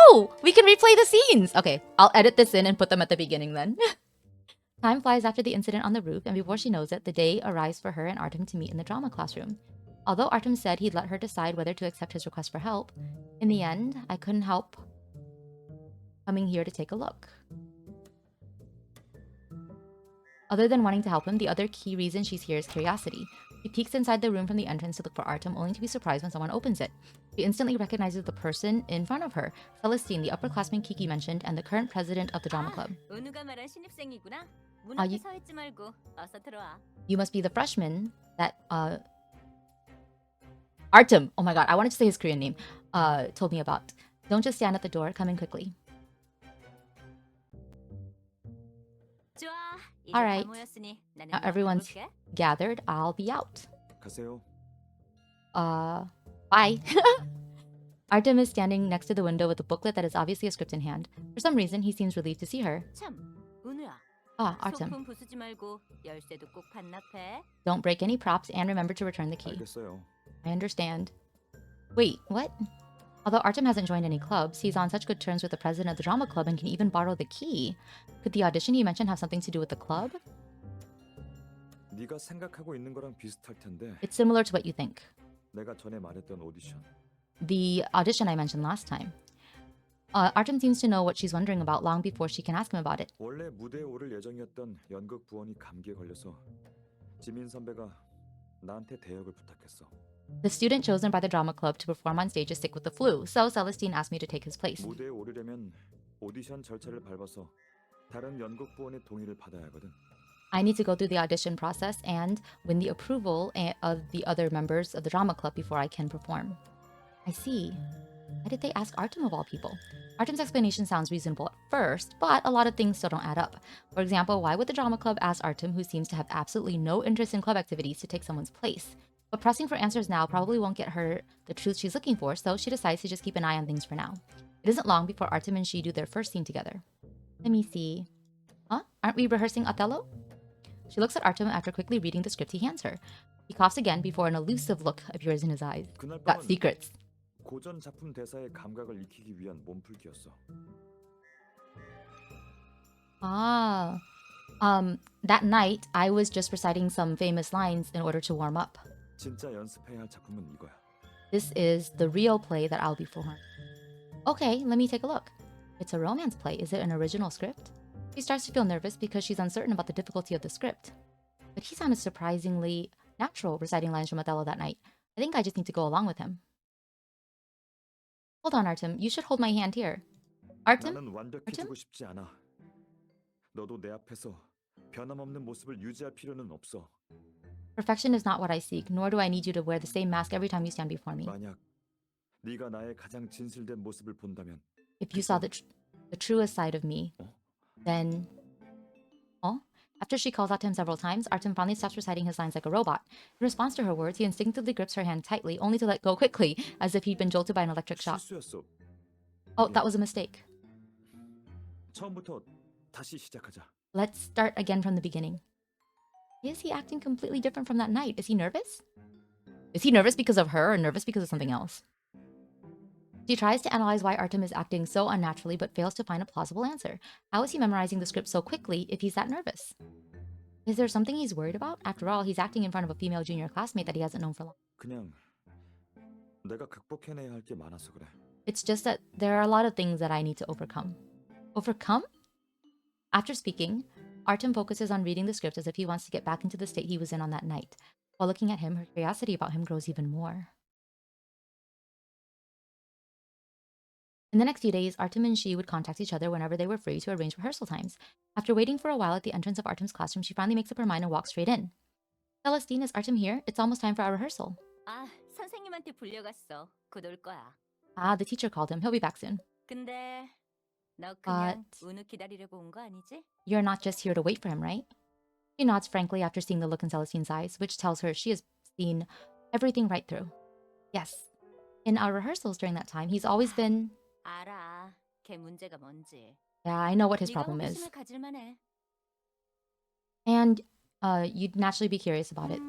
Oh, we can replay the scenes. Okay, I'll edit this in and put them at the beginning then. Time flies after the incident on the roof, and before she knows it, the day arrives for her and Artem to meet in the drama classroom. Although Artem said he'd let her decide whether to accept his request for help, in the end, I couldn't help coming here to take a look. Other than wanting to help him, the other key reason she's here is curiosity. She peeks inside the room from the entrance to look for Artem, only to be surprised when someone opens it. She instantly recognizes the person in front of her, Celestine, the upperclassman Kiki mentioned, and the current president of the drama club. You must be the freshman that, Artem, oh my god, I wanted to say his Korean name, told me about. Don't just stand at the door, come in quickly. Alright, now everyone's gathered, I'll be out. Bye. Artem is standing next to the window with a booklet that is obviously a script in hand. For some reason, he seems relieved to see her. Ah, Artem. Don't break any props and remember to return the key. I understand. Wait, what? Although Artem hasn't joined any clubs, he's on such good terms with the president of the drama club and can even borrow the key. Could the audition he mentioned have something to do with the club? It's similar to what you think. The audition I mentioned last time. Artem seems to know what she's wondering about long before she can ask him about it. The student chosen by the drama club to perform on stage is sick with the flu, so Celestine asked me to take his place. I need to go through the audition process and win the approval of the other members of the drama club before I can perform. I see. Why did they ask Artem of all people? Artem's explanation sounds reasonable at first, but a lot of things still don't add up. For example, why would the drama club ask Artem, who seems to have absolutely no interest in club activities, to take someone's place? But pressing for answers now probably won't get her the truth she's looking for, so she decides to just keep an eye on things for now. It isn't long before Artem and she do their first scene together. Let me see. Huh? Aren't we rehearsing Othello? She looks at Artem after quickly reading the script he hands her. He coughs again before an elusive look appears in his eyes. Got secrets. That night, I was just reciting some famous lines in order to warm up. This is the real play that I'll be performing. Okay, let me take a look. It's a romance play. Is it an original script? She starts to feel nervous because she's uncertain about the difficulty of the script. But he sounded surprisingly natural reciting lines from Othello that night. I think I just need to go along with him. Hold on, Artem. You should hold my hand here. Artem? Artem? Perfection is not what I seek, nor do I need you to wear the same mask every time you stand before me. If you saw the truest side of me, then... Oh? After she calls out to him several times, Artem finally stops reciting his lines like a robot. In response to her words, he instinctively grips her hand tightly, only to let go quickly, as if he'd been jolted by an electric shock. Oh, that was a mistake. Let's start again from the beginning. Is he acting completely different from that night? Is he nervous? Is he nervous because of her or nervous because of something else? She tries to analyze why Artem is acting so unnaturally but fails to find a plausible answer. How is he memorizing the script so quickly if he's that nervous? Is there something he's worried about? After all, he's acting in front of a female junior classmate that he hasn't known for long. It's just that there are a lot of things that I need to overcome. Overcome? After speaking, Artem focuses on reading the script as if he wants to get back into the state he was in on that night. While looking at him, her curiosity about him grows even more. In the next few days, Artem and she would contact each other whenever they were free to arrange rehearsal times. After waiting for a while at the entrance of Artem's classroom, she finally makes up her mind and walks straight in. Celestine, is Artem here? It's almost time for our rehearsal. 선생님한테 불려갔어. 곧 올 거야. The teacher called him. He'll be back soon. 근데 너 그냥 은우 기다리려고 온 거 아니지? You're not just here to wait for him, right? She nods frankly after seeing the look in Celestine's eyes, which tells her she has seen everything right through. Yes. In our rehearsals during that time, he's always been... 알아. 걔 문제가 뭔지. Yeah, I know what his problem is. 네가 호기심을 가질만해. And you'd naturally be curious about it.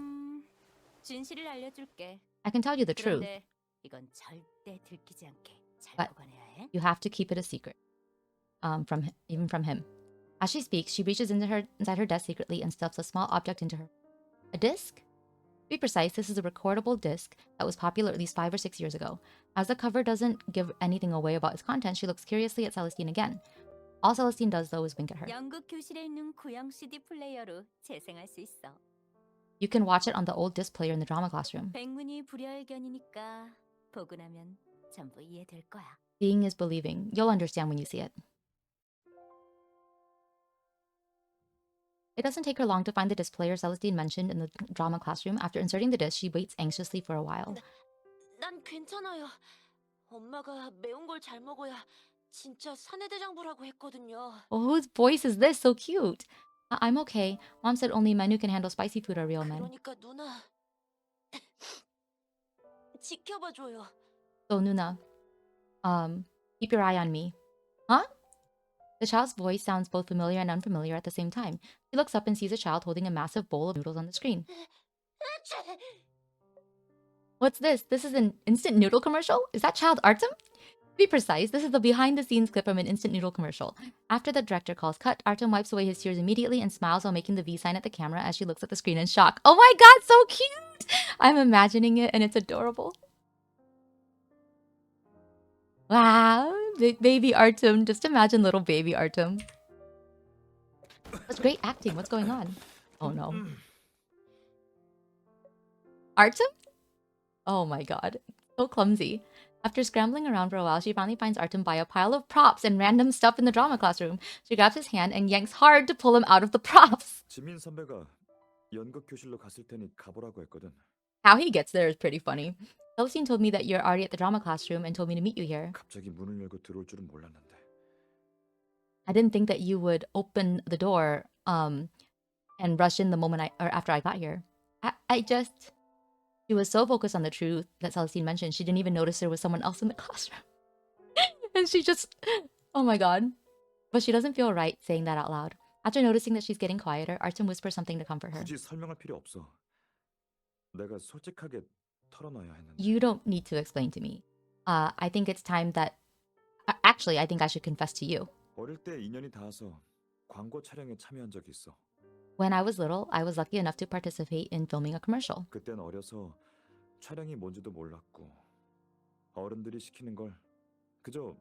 진실을 알려줄게. I can tell you the truth. 그런데 이건 절대 들키지 않게 잘 But 보관해야 해. You have to keep it a secret. Even from him. As she speaks, she reaches inside her desk secretly and stuffs a small object into her. A disc? To be precise, this is a recordable disc that was popular at least 5 or 6 years ago. As the cover doesn't give anything away about its content, she looks curiously at Celestine again. All Celestine does, though, is wink at her. 연극 교실에 있는 구형 CD 플레이어로 재생할 수 있어. You can watch it on the old disc player in the drama classroom. 백문이 불여일견이니까 보고 나면 전부 이해될 거야. Seeing is believing. You'll understand when you see it. It doesn't take her long to find the disc player Celestine mentioned in the drama classroom. After inserting the disc, she waits anxiously for a while. 난 괜찮아요. 엄마가 매운 걸 잘 먹어야 진짜 사내대장부라고 했거든요. Oh, whose voice is this? So cute. I'm okay. Mom said only men who can handle spicy food are real men. 그러니까 누나 지켜봐줘요. So Nuna, keep your eye on me. Huh? The child's voice sounds both familiar and unfamiliar at the same time. She looks up and sees a child holding a massive bowl of noodles on the screen. What's this? This is an instant noodle commercial? Is that child Artem? To be precise, this is the behind-the-scenes clip from an instant noodle commercial. After the director calls cut, Artem wipes away his tears immediately and smiles while making the V sign at the camera as she looks at the screen in shock. Oh my god, so cute! I'm imagining it and it's adorable. Wow, baby Artem. Just imagine little baby Artem. That's great acting. What's going on? Oh no. Artem? Oh my god. So clumsy. After scrambling around for a while, she finally finds Artem by a pile of props and random stuff in the drama classroom. She grabs his hand and yanks hard to pull him out of the props. 지민 선배가 연극 교실로 갔을 테니 가보라고 했거든. How he gets there is pretty funny. Celestine told me that you're already at the drama classroom and told me to meet you here. 갑자기 문을 열고 들어올 줄은 몰랐는데. I didn't think that you would open the door and rush in the moment after I got here. She was so focused on the truth that Celestine mentioned, she didn't even notice there was someone else in the classroom. And she just, oh my god. But she doesn't feel right saying that out loud. After noticing that she's getting quieter, Artem whispers something to comfort her. 굳이 설명할 필요 없어. 내가 솔직하게 털어놔야 했는데. You don't need to explain to me. I think it's time that... Actually, I think I should confess to you. 어릴 때 인연이 닿아서 광고 촬영에 참여한 적이 있어. When I was little, I was lucky enough to participate in filming a commercial. 그땐 어려서 촬영이 뭔지도 몰랐고 어른들이 시키는 걸 그저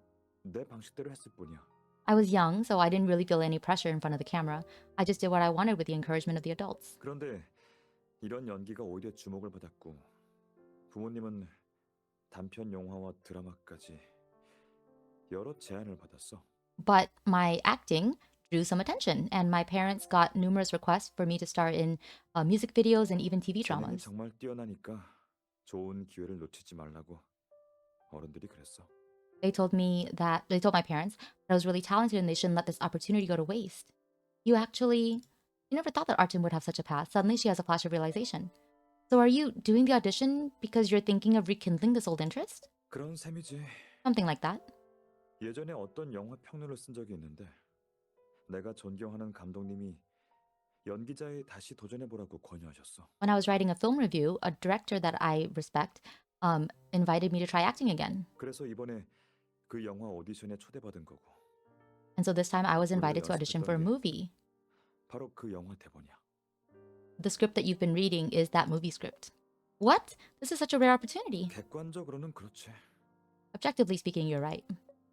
내 방식대로 했을 뿐이야. I was young, so I didn't really feel any pressure in front of the camera. I just did what I wanted with the encouragement of the adults. 그런데 이런 연기가 오히려 주목을 받았고 부모님은 단편 영화와 드라마까지 여러 제안을 받았어. But my acting drew some attention, and my parents got numerous requests for me to star in music videos and even TV 재능이 dramas. 정말 뛰어나니까 좋은 기회를 놓치지 말라고 어른들이 그랬어. They told my parents that I was really talented and they shouldn't let this opportunity go to waste. You never thought that Artem would have such a past. Suddenly she has a flash of realization. So are you doing the audition because you're thinking of rekindling this old interest? 그런 셈이지. Something like that. 예전에 어떤 영화 평론을 쓴 적이 있는데 내가 존경하는 감독님이 연기자에 다시 도전해보라고 권유하셨어. When I was writing a film review, a director that I respect invited me to try acting again. 그래서 이번에 그 영화 오디션에 초대받은 거고. And so this time I was invited to audition for a movie. 바로 그 영화 대본이야. The script that you've been reading is that movie script. What? This is such a rare opportunity. 객관적으로는 그렇지. Objectively speaking, you're right.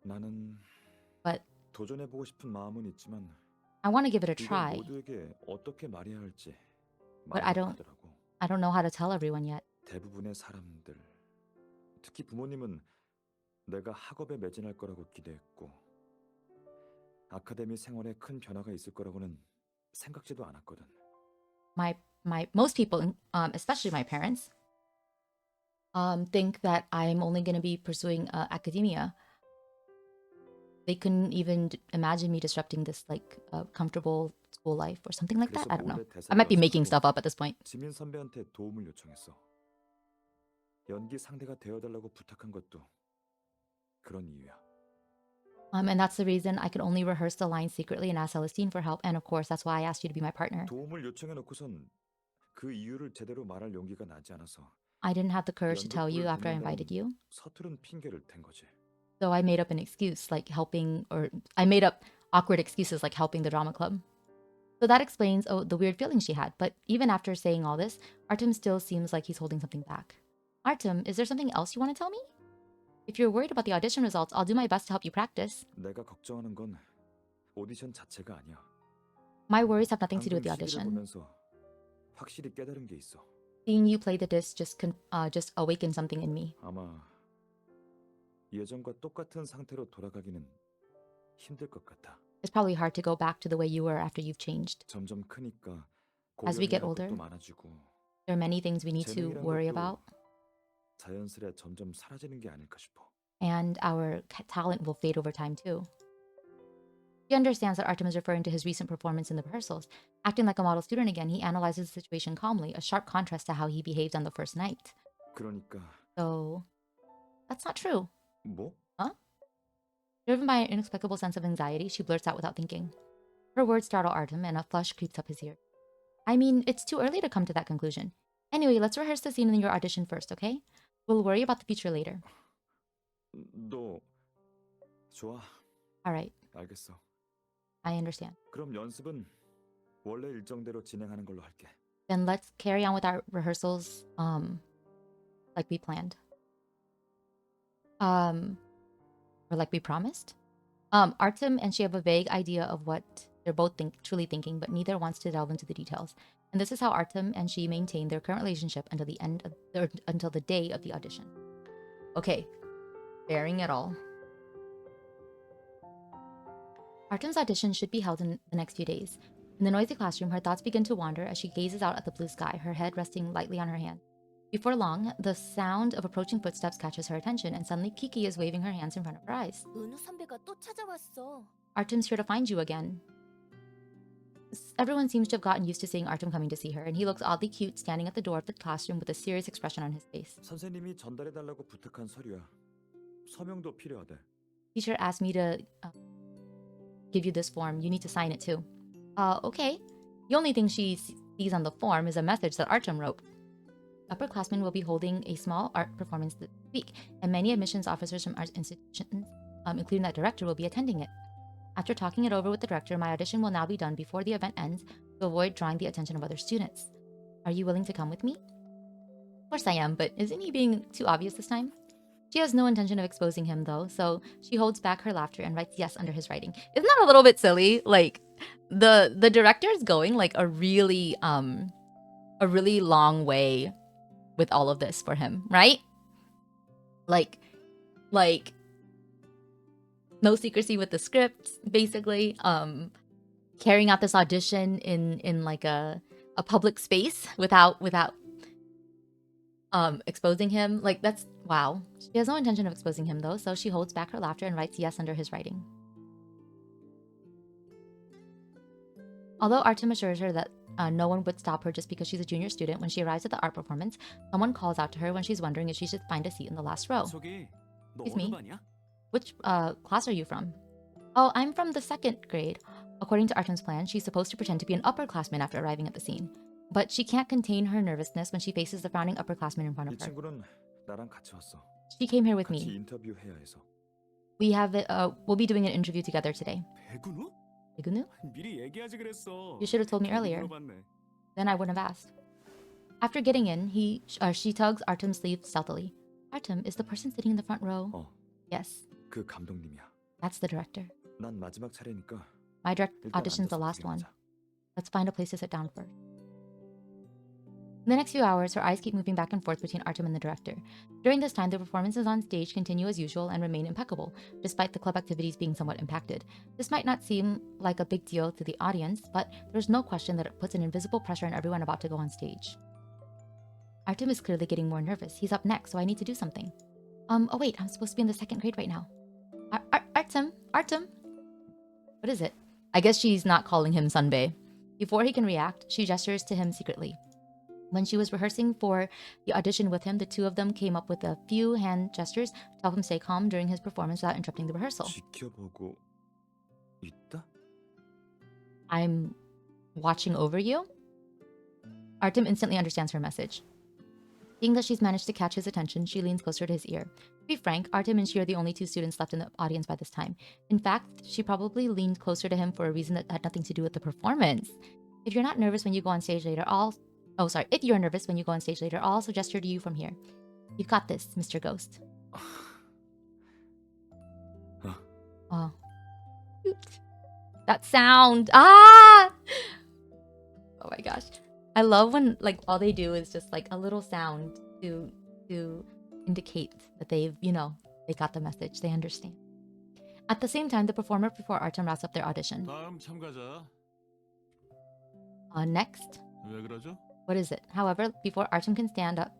나는 But 도전해보고 싶은 마음은 있지만 I want to give it a 이걸 try. 모두에게 어떻게 말해야 할지 But I don't know how to tell everyone yet. 대부분의 사람들, 특히 부모님은 내가 학업에 매진할 거라고 기대했고 아카데미 생활에 큰 변화가 있을 거라고는 생각지도 않았거든. Most people, especially my parents, think that I'm only going to be pursuing academia. They couldn't even imagine me disrupting this comfortable school life or something like that. I don't know. I might be making stuff up at this point. 지민 선배한테 도움을 요청했어. 연기 상대가 되어달라고 부탁한 것도 그런 이유야. And that's the reason I could only rehearse the lines secretly and ask Celestine for help. And of course, that's why I asked you to be my partner. 도움을 요청해놓고선 그 이유를 제대로 말할 용기가 나지 않아서 I didn't have the courage to tell you after I invited you. 서투른 핑계를 댄 거지. So I made up an excuse like helping, or I made up awkward excuses like helping the drama club. So that explains the weird feelings she had. But even after saying all this, Artem still seems like he's holding something back. Artem, is there something else you want to tell me? If you're worried about the audition results, I'll do my best to help you practice. 내가 걱정하는 건 오디션 자체가 아니야. My worries have nothing to do with 방금 the CD를 audition. 보면서 확실히 깨달은 게 있어. Seeing you play the disc just awakened something in me. 아마 예전과 똑같은 상태로 돌아가기는 힘들 것 같아. It's probably hard to go back to the way you were after you've changed. 점점 크니까 As we 고려해야 get 할 older, 것도 많아지고 there are many things we need to 재능이란 worry 것도 about, 자연스레 점점 사라지는 게 아닐까 싶어. and our talent will fade over time too. He understands that Artem is referring to his recent performance in the rehearsals. Acting like a model student again, he analyzes the situation calmly, a sharp contrast to how he behaved on the first night. 그러니까 So, that's not true. 뭐? Huh? Driven by an inexplicable sense of anxiety, she blurts out without thinking. Her words startle Artem, and a flush creeps up his ear. I mean, it's too early to come to that conclusion. Anyway, let's rehearse the scene in your audition first, okay? We'll worry about the future later. 너 좋아. All right, 알겠어. I understand. 그럼 연습은 원래 일정대로 진행하는 걸로 할게. Then let's carry on with our rehearsals, like we planned. Or like we promised. Artem and she have a vague idea of what they're both truly thinking, but neither wants to delve into the details. And this is how Artem and she maintain their current relationship until the day of the audition. Okay, bearing it all. Artem's audition should be held in the next few days. In the noisy classroom, her thoughts begin to wander as she gazes out at the blue sky, her head resting lightly on her hand. Before long, the sound of approaching footsteps catches her attention, and suddenly Kiki is waving her hands in front of her eyes. 은우 선배가 또 찾아왔어. Artem's here to find you again. Everyone seems to have gotten used to seeing Artem coming to see her, and he looks oddly cute standing at the door of the classroom with a serious expression on his face. 선생님이 전달해달라고 부탁한 서류야. 서명도 필요하대. Teacher asked me to give you this form. You need to sign it too. Okay. The only thing she sees on the form is a message that Artem wrote. Upperclassmen will be holding a small art performance this week, and many admissions officers from art institutions, including that director, will be attending it. After talking it over with the director, my audition will now be done before the event ends to avoid drawing the attention of other students. Are you willing to come with me? Of course I am, but isn't he being too obvious this time? She has no intention of exposing him though, so she holds back her laughter and writes yes under his writing. Isn't that a little bit silly? Like the director is going like a really long way with all of this for him, right? Like no secrecy with the script, basically. Carrying out this audition in like a public space without exposing him. Like that's wow. She has no intention of exposing him though, so she holds back her laughter and writes yes under his writing. Although Artem assures her that no one would stop her just because she's a junior student, when she arrives at the art performance, someone calls out to her when she's wondering if she should find a seat in the last row. 저기, 너 Excuse 어느 me? 반이야? Which class are you from? Oh, I'm from the 2nd grade. According to Artem's plan, she's supposed to pretend to be an upperclassman after arriving at the scene. But she can't contain her nervousness when she faces the frowning upperclassman in front 이 of her. 친구는 나랑 같이 왔어. She came here with 같이 me. 인터뷰해야 해서. We'll be doing an interview together today. 배근우? Igunu? 미리 얘기하지 그랬어. You should have told me 괜히 earlier. 물어봤네. Then I wouldn't have asked. After getting in, she tugs Artem's sleeve stealthily. Artem, is the person sitting in the front row? 어, Yes, 그 감독님이야. that's the director. 난 마지막 차례니까 My direct 일단 audition's the 앉아서 last one. 구경하자. Let's find a place to sit down first. In the next few hours, her eyes keep moving back and forth between Artem and the director. During this time, the performances on stage continue as usual and remain impeccable, despite the club activities being somewhat impacted. This might not seem like a big deal to the audience, but there's no question that it puts an invisible pressure on everyone about to go on stage. Artem is clearly getting more nervous. He's up next, so I need to do something. Oh wait, I'm supposed to be in the 2nd grade right now. Artem? What is it? I guess she's not calling him Sunbae. Before he can react, she gestures to him secretly. When she was rehearsing for the audition with him, the two of them came up with a few hand gestures to help him stay calm during his performance without interrupting the rehearsal. 지켜보고 있다? I'm watching over you? Artem instantly understands her message. Seeing that she's managed to catch his attention, she leans closer to his ear. To be frank, Artem and she are the only two students left in the audience by this time. In fact, she probably leaned closer to him for a reason that had nothing to do with the performance. If you're not nervous when you go on stage later, if you're nervous when you go on stage later, I'll gesture to you from here. You've got this, Mr. Ghost. Oh. That sound. Ah! Oh my gosh. I love when like all they do is just like a little sound to indicate that they've, they got the message. They understand. At the same time, the performer before Artem wraps up their audition. 다음 참가자. Next. 왜 그러죠? What is it? However, before Artem can stand up,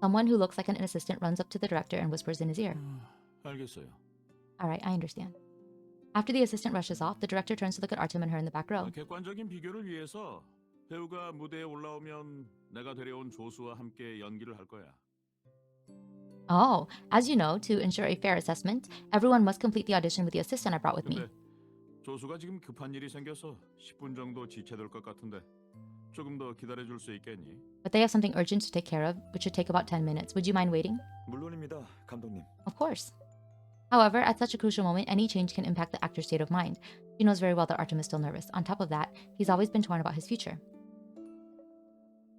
someone who looks like an assistant runs up to the director and whispers in his ear. 알겠어요. Alright, I understand. After the assistant rushes off, the director turns to look at Artem and her in the back row. 객관적인 비교를 위해서 배우가 무대에 올라오면 내가 데려온 조수와 함께 연기를 할 거야. Oh, as you know, to ensure a fair assessment, everyone must complete the audition with the assistant I brought with me. 근데 조수가 지금 급한 일이 생겨서 10분 정도 지체될 것 같은데 조금 더 기다려줄 수 있겠니? But they have something urgent to take care of, which should take about 10 minutes. Would you mind waiting? 물론입니다, 감독님. Of course. However, at such a crucial moment, any change can impact the actor's state of mind. She knows very well that Artem is still nervous. On top of that, he's always been torn about his future.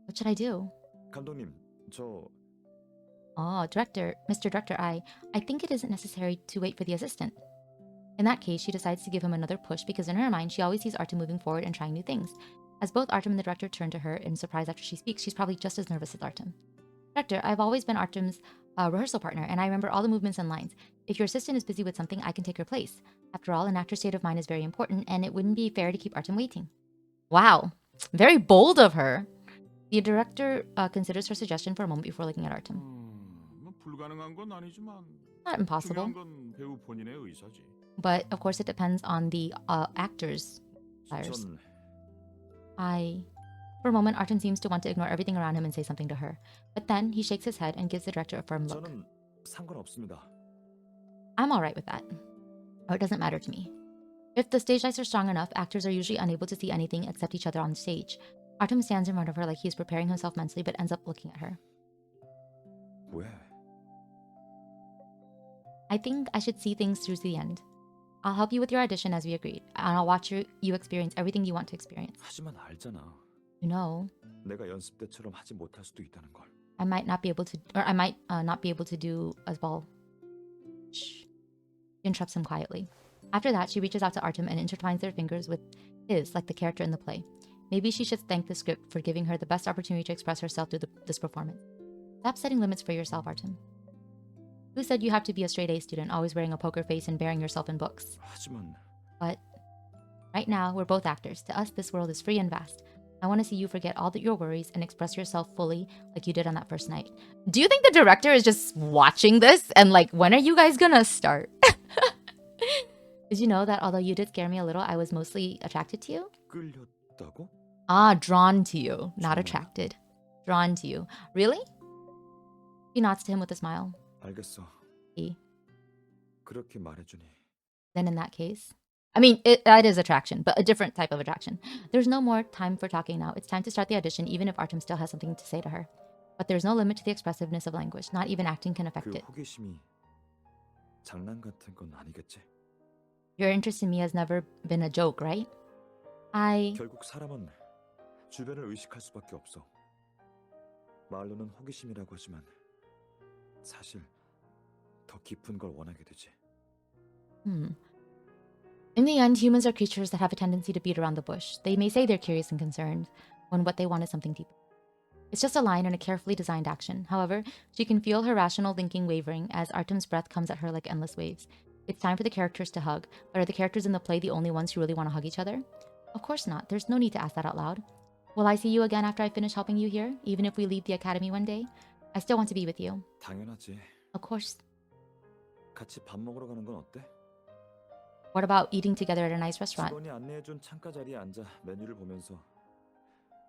What should I do? 감독님, 저 Oh, Mr. Director, I think it isn't necessary to wait for the assistant. In that case, she decides to give him another push because in her mind, she always sees Artem moving forward and trying new things. As both Artem and the director turn to her in surprise after she speaks, she's probably just as nervous as Artem. Director, I've always been Artem's rehearsal partner, and I remember all the movements and lines. If your assistant is busy with something, I can take her place. After all, an actor's state of mind is very important, and it wouldn't be fair to keep Artem waiting. Wow, very bold of her. The director considers her suggestion for a moment before looking at Artem. 뭐 불가능한 건 아니지만 Not impossible, 중요한 건 배우 본인의 의사지. but of course it depends on the actor's desires. 전 For a moment, Artem seems to want to ignore everything around him and say something to her. But then he shakes his head and gives the director a firm look. 저는 상관없습니다. I'm alright with that. Or it doesn't matter to me. If the stage lights are strong enough, actors are usually unable to see anything except each other on stage. Artem stands in front of her like he is preparing himself mentally but ends up looking at her. 왜? I think I should see things through to the end. I'll help you with your audition as we agreed, and I'll watch you experience everything you want to experience. 하지만 알잖아. You know, 내가 연습 때처럼 하지 못할 수도 있다는 걸. I might not be able to do as well. Shh. She interrupts him quietly. After that, she reaches out to Artem and intertwines their fingers with his, like the character in the play. Maybe she should thank the script for giving her the best opportunity to express herself through this performance. Stop setting limits for yourself, Artem. Who said you have to be a straight A student, always wearing a poker face and burying yourself in books? 하지만 But right now, we're both actors. To us, this world is free and vast. I want to see you forget all your worries and express yourself fully like you did on that first night. Do you think the director is just watching this and like, when are you guys gonna start? Did you know that although you did scare me a little, I was mostly attracted to you? 끌렸다고? Ah, drawn to you, not 정말? attracted. Drawn to you. Really? She nods to him with a smile. 알겠어. He. 그렇게 말해주니. Then in that case, I mean, that is attraction, but a different type of attraction. There's no more time for talking now. It's time to start the audition, even if Artem still has something to say to her. But there's no limit to the expressiveness of language. Not even acting can affect 그 it. 호기심이 장난 같은 건 아니겠지? Your interest in me has never been a joke, right? 결국 사람은 주변을 의식할 수밖에 없어. 말로는 호기심이라고 하지만 사실 더 깊은 걸 원하게 되지. In the end, humans are creatures that have a tendency to beat around the bush. They may say they're curious and concerned when what they want is something deeper. It's just a line in a carefully designed action. However, she can feel her rational thinking wavering as Artem's breath comes at her like endless waves. It's time for the characters to hug, but are the characters in the play the only ones who really want to hug each other? Of course not. There's no need to ask that out loud. Will I see you again after I finish helping you here, even if we leave the academy one day? I still want to be with you. 당연하지. Of course. 같이 밥 먹으러 가는 건 어때? What about eating together at a nice restaurant? 직원이 안내해준 창가 자리에 앉아 메뉴를 보면서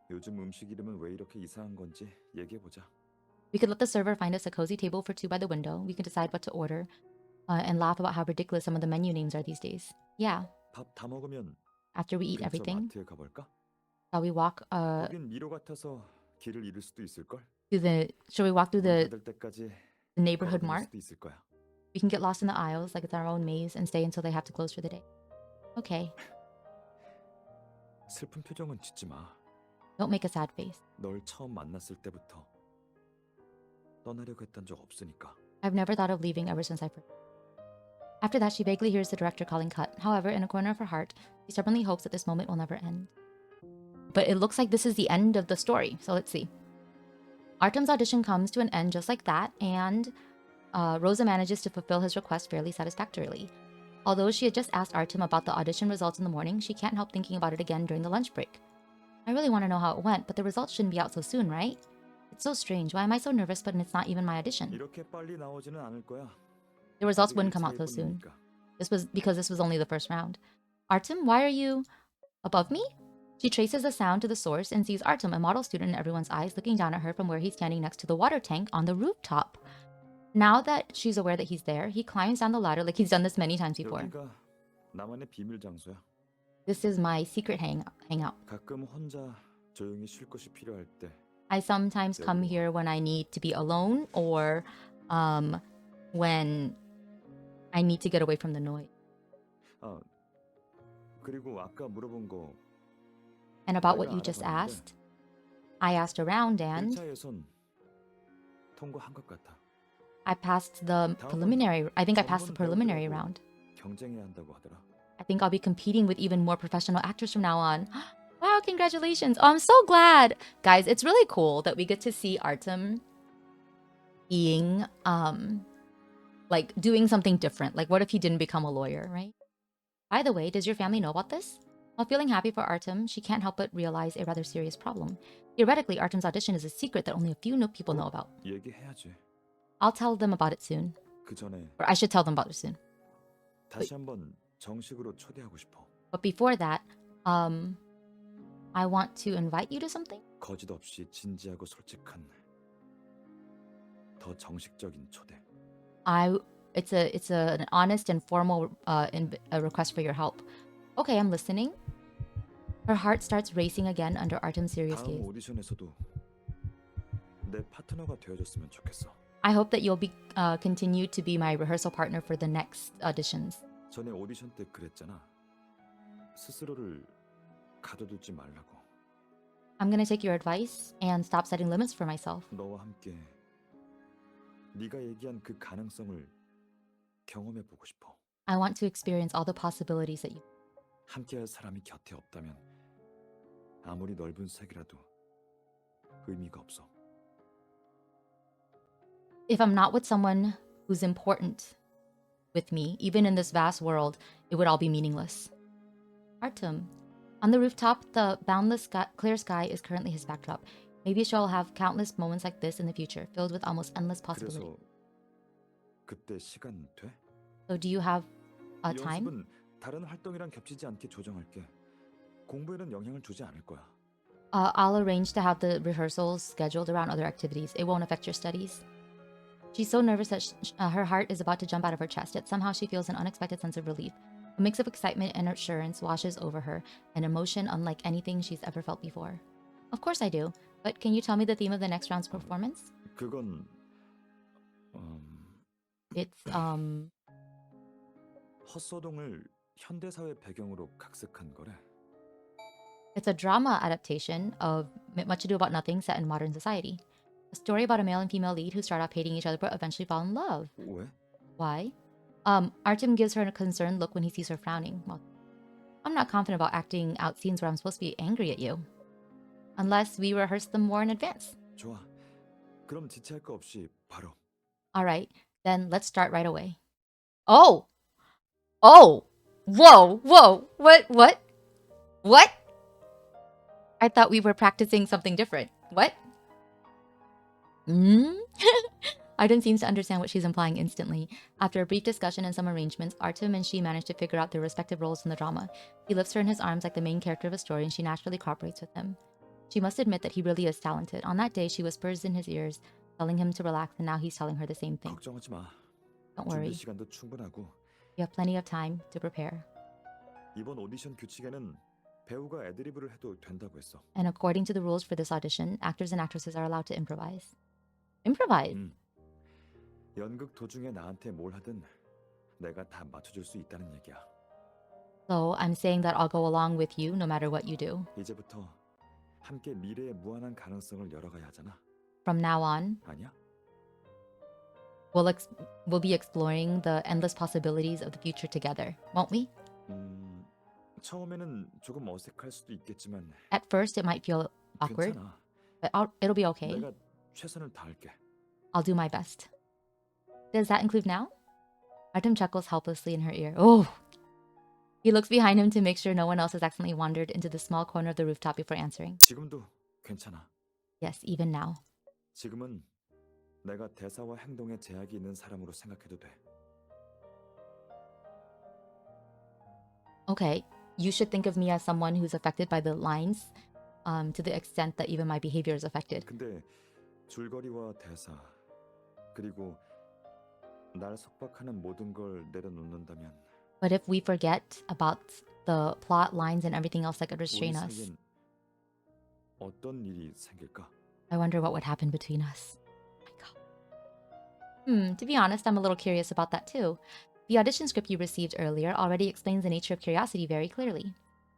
요즘 음식 이름은 왜 이렇게 이상한 건지 얘기해보자. We could let the server find us a cozy table for two by the window. We can decide what to order and laugh about how ridiculous some of the menu names are these days. Yeah. 밥 다 먹으면 After we eat 근처 everything, 마트에 가볼까? shall we walk? 거긴 미로 같아서 길을 잃을 수도 있을걸? Should we walk through 문 the 닫을 때까지 neighborhood 걸어다닐 mart? 수도 있을 거야. We can get lost in the aisles like it's our own maze and stay until they have to close for the day. Okay, 슬픈 표정은 짓지 마. don't make a sad face. 널 처음 만났을 때부터 떠나려고 했던 적 없으니까. I've never thought of leaving ever since I first. After that, she vaguely hears the director calling cut. However, in a corner of her heart, she stubbornly hopes that this moment will never end. But it looks like this is the end of the story, so let's see. Artem's audition comes to an end just like that, and Rosa manages to fulfill his request fairly satisfactorily. Although she had just asked Artem about the audition results in the morning, she can't help thinking about it again during the lunch break. I really want to know how it went, but the results shouldn't be out so soon, right? It's so strange. Why am I so nervous, but it's not even my audition? 이렇게 빨리 나오지는 않을 거야. The results 아직 wouldn't come 1차일 out so soon. 뿐이니까. This was because this was only the first round. Artem, why are you above me? She traces the sound to the source and sees Artem, a model student in everyone's eyes, looking down at her from where he's standing next to the water tank on the rooftop. Now that she's aware that he's there, he climbs down the ladder like he's done this many times before. 여기가 나만의 비밀 장소야. This is my secret hangout. 가끔 혼자 조용히 쉴 것이 필요할 때 I sometimes come here when I need to be alone or when I need to get away from the noise. 아, 그리고 아까 물어본 거 And about what 내가 you just 알아봤는데 asked, I asked around and 1차에선 통과한 것 같아. I passed the preliminary. I think I passed the preliminary round. 경쟁해야 한다고 하더라. I think I'll be competing with even more professional actors from now on. Wow, congratulations. Oh, I'm so glad. Guys, it's really cool that we get to see Artem being like doing something different. Like what if he didn't become a lawyer, right? By the way, does your family know about this? While feeling happy for Artem, she can't help but realize a rather serious problem. Theoretically, Artem's audition is a secret that only a few people know about. 얘기해야지. I'll tell them about it soon. 그 전에 Or I should tell them about it soon. 다시 한번 정식으로 초대하고 싶어. But before that, I want to invite you to something. 거짓 없이 진지하고 솔직한 더 정식적인 초대. It's an honest and formal a request for your help. Okay, I'm listening. Her heart starts racing again under Artem's serious 다음 gaze. 오디션에서도 내 파트너가 되어줬으면 좋겠어. I hope that you'll be continue to be my rehearsal partner for the next auditions. 전에 오디션 때 그랬잖아. 스스로를 가둬두지 말라고. I'm gonna take your advice and stop setting limits for myself. 너와 함께 네가 얘기한 그 가능성을 경험해 보고 싶어. I want to experience all the possibilities that you. 함께할 사람이 곁에 없다면 아무리 넓은 세계라도 의미가 없어. If I'm not with someone who's important with me, even in this vast world, it would all be meaningless. Artem. On the rooftop, the boundless clear sky is currently his backdrop. Maybe she'll have countless moments like this in the future, filled with almost endless possibilities. 그래서 그때 시간 돼? So do you have a time? 연습은 다른 활동이랑 겹치지 않게 조정할게. 공부에는 영향을 주지 않을 거야. I'll arrange to have the rehearsals scheduled around other activities. It won't affect your studies. She's so nervous that her heart is about to jump out of her chest, yet somehow she feels an unexpected sense of relief. A mix of excitement and assurance washes over her, an emotion unlike anything she's ever felt before. Of course I do, but can you tell me the theme of the next round's performance? 그건 It's, 헛소동을 현대사회 배경으로 각색한 거래. It's a drama adaptation of Much Ado About Nothing set in modern society. A story about a male and female lead who start off hating each other but eventually fall in love. 왜? Why? Artem gives her a concerned look when he sees her frowning. Well, I'm not confident about acting out scenes where I'm supposed to be angry at you. Unless we rehearse them more in advance. 좋아. 그럼 지체할 거 없이 바로. Alright, then let's start right away. Oh! Oh! Whoa! Whoa! What? I thought we were practicing something different. What? Artem seems to understand what she's implying instantly. After a brief discussion and some arrangements, Artem and she manage to figure out their respective roles in the drama. He lifts her in his arms like the main character of a story, and she naturally cooperates with him. She must admit that he really is talented. On that day, she whispers in his ears, telling him to relax, and now he's telling her the same thing. 걱정하지 마. Don't 준비 worry, 시간도 충분하고 you have plenty of time to prepare. 이번 오디션 규칙에는 배우가 애드리브를 해도 된다고 했어. And according to the rules for this audition, actors and actresses are allowed to improvise. Improvise? 연극 도중에 나한테 뭘 하든 내가 다 맞춰줄 수 있다는 얘기야. So I'm saying that I'll go along with you no matter what you do. 이제부터 함께 미래의 무한한 가능성을 열어가야 하잖아. From now on, 아니야? we'll be exploring the endless possibilities of the future together, won't we? 처음에는 조금 어색할 수도 있겠지만 At first, it might feel awkward, 괜찮아. but it'll be okay. 내가 최선을 다할게. I'll do my best. Does that include now? Artem chuckles helplessly in her ear. Oh! He looks behind him to make sure no one else has accidentally wandered into the small corner of the rooftop before answering. 지금도 괜찮아. Yes, even now. 지금은 내가 대사와 행동에 제약이 있는 사람으로 생각해도 돼. Okay, you should think of me as someone who's affected by the lines, to the extent that even my behavior is affected. 근데 줄거리와 대사 그리고 날 속박하는 모든 걸 내려놓는다면 But if we forget about the plot lines and everything else that could 우리 restrain us, 사이엔 어떤 일이 생길까? I wonder what would happen between us. Oh my God. To be honest, I'm a little curious about that too. The audition script you received earlier already explains the nature of curiosity very clearly.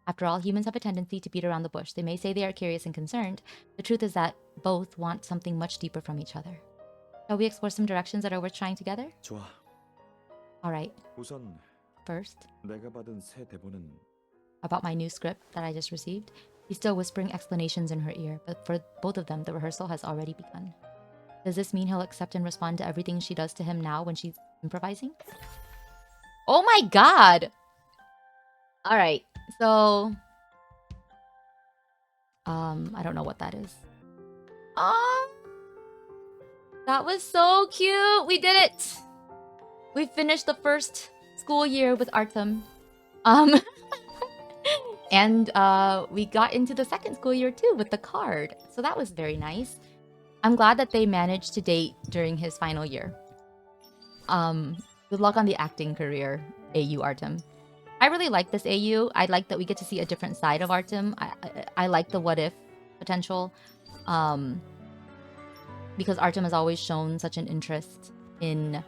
After all, humans have a tendency to beat around the bush. They may say they are curious and concerned. The truth is that both want something much deeper from each other. Shall we explore some directions that are worth trying together? 좋아. Alright, 우선 first, 내가 받은 새 대본은 about my new script that I just received. He's still whispering explanations in her ear, but for both of them, the rehearsal has already begun. Does this mean he'll accept and respond to everything she does to him now when she's improvising? Oh my god! Alright, so... I don't know what that is. That was so cute! We did it! We finished the first school year with Artem. And we got into the second school year too with the card. So that was very nice. I'm glad that they managed to date during his final year. Good luck on the acting career, AU Artem. I really like this AU. I like that we get to see a different side of Artem. I like the what if potential. Because Artem has always shown such an interest in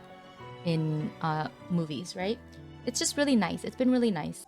movies, right? It's just really nice. It's been really nice.